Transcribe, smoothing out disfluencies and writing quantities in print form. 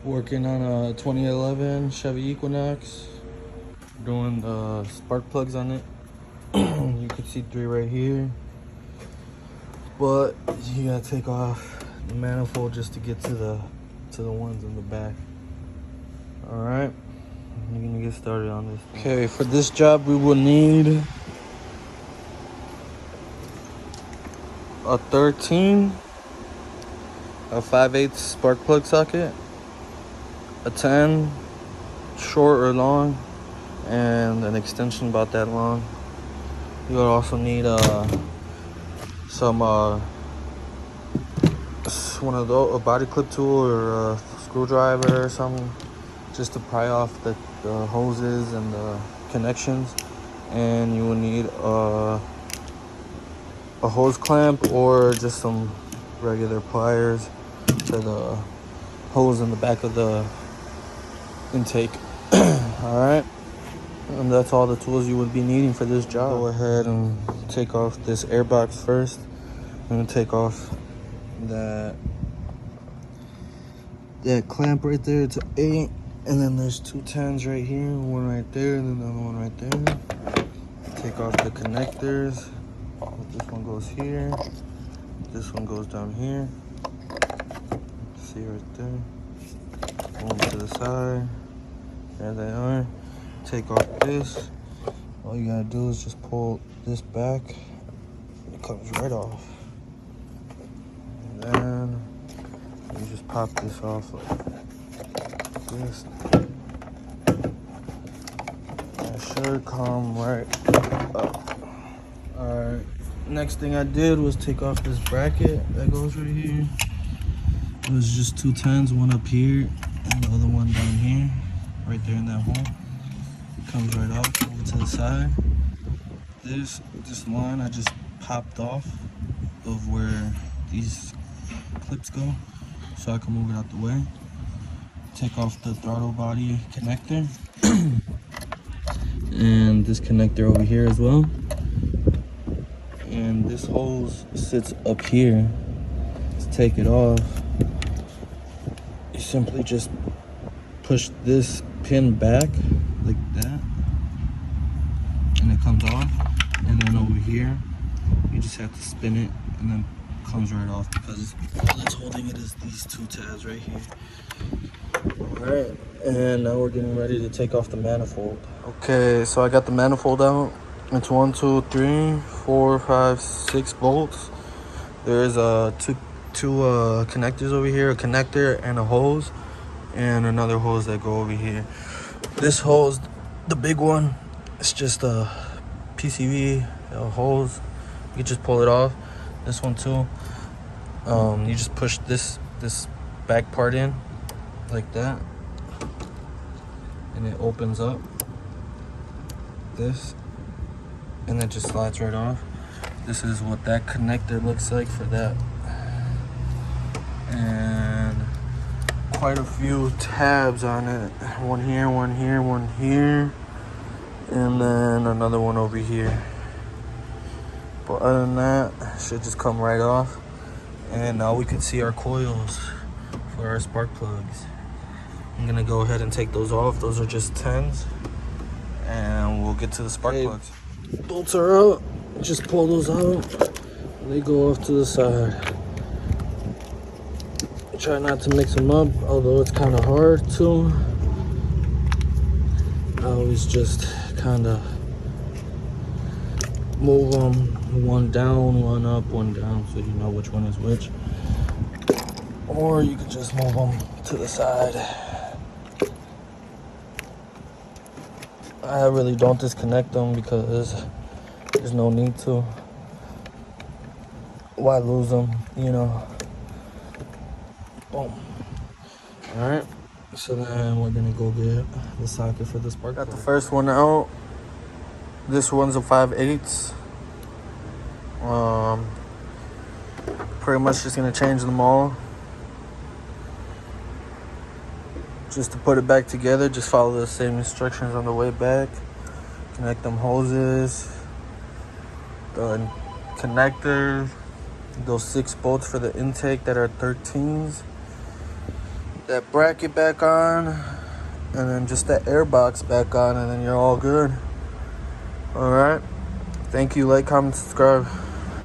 Working on a 2011 Chevy Equinox. Doing the spark plugs on it. You can see 3 right here. But you gotta take off the manifold just to get to the ones in the back. Alright. You're gonna get started on this. Okay, for this job we will need a 13, a 5/8 spark plug socket, a 10, short or long, and an extension about that long. You would also need some one of those, a body clip tool or a screwdriver or something, just to pry off the hoses and the connections. And you will need a hose clamp or just some regular pliers to the hose in the back of the intake. All right, and that's all the tools you would be needing for this job. Go ahead and take off this air box first. I'm gonna take off that clamp right there. It's 8, and then there's 2 10s right here, one right there, and another one right there. Take off the connectors. This one goes here. This one goes down here. See right there. Move to the side. There they are. Take off this. All you gotta do is just pull this back. It comes right off. And then you just pop this off like this. It should come right up. Alright. Next thing I did was take off this bracket that goes right here. It was just 2 10s, one up here and the other one down here, right there in that hole. It comes right off over to the side. This line I just popped off of where these clips go, so I can move it out the way. Take off the throttle body connector and this connector over here as well. And this hose sits up here. To take it off, you simply just push this pin back like that, and it comes off. And then over here, you just have to spin it, and then it comes right off, because all that's holding it is these 2 tabs right here. Alright, and now we're getting ready to take off the manifold. Okay, so I got the manifold out. It's 1, 2, 3, 4, 5, 6 bolts. There's two connectors over here, a connector and a hose, and another hose that go over here. This hose, the big one, it's just a PCV hose. You can just pull it off. This one too. You just push this back part in like that, and it opens up this, and it just slides right off. This is what that connector looks like for that. And quite a few tabs on it. One here, one here, one here, and then another one over here. But other than that, it should just come right off. And now we can see our coils for our spark plugs. I'm gonna go ahead and take those off. Those are just 10s. And we'll get to the spark plugs. Bolts are out. Just pull those out. They go off to the side. Try not to mix them up, although it's kind of hard to. I always just kind of move them one down, one up, one down, so you know which one is which. Or you can just move them to the side. I really don't disconnect them because there's no need to. Why lose them, you know? Boom. Alright, so then we're gonna go get the socket for the spark plug. Got the first one out. This one's a 5/8. Pretty much just gonna change them all. Just to put it back together, just follow the same instructions on the way back. Connect them hoses, the connectors, those 6 bolts for the intake that are 13s. that bracket back on, and then just that air box back on, and then you're all good. All right. Thank you. Like, comment, subscribe.